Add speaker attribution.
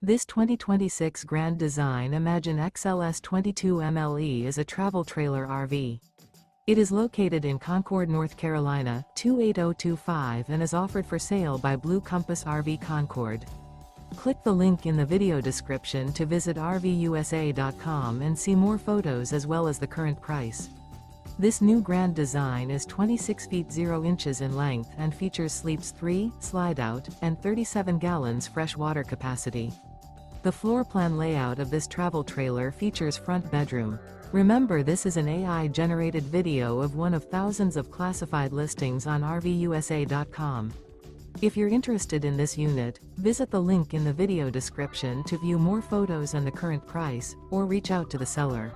Speaker 1: This 2026 Grand Design Imagine XLS 22 MLE is a travel trailer RV. It is located in Concord, North Carolina, 28025 and is offered for sale by Blue Compass RV Concord. Click the link in the video description to visit RVUSA.com and see more photos as well as the current price. This new Grand Design is 26 feet 0 inches in length and features sleeps 3, Slideout, and 37 gallons fresh water capacity. The floor plan layout of this travel trailer features front bedroom. Remember, this is an AI-generated video of one of thousands of classified listings on RVUSA.com. If you're interested in this unit, visit the link in the video description to view more photos and the current price, or reach out to the seller.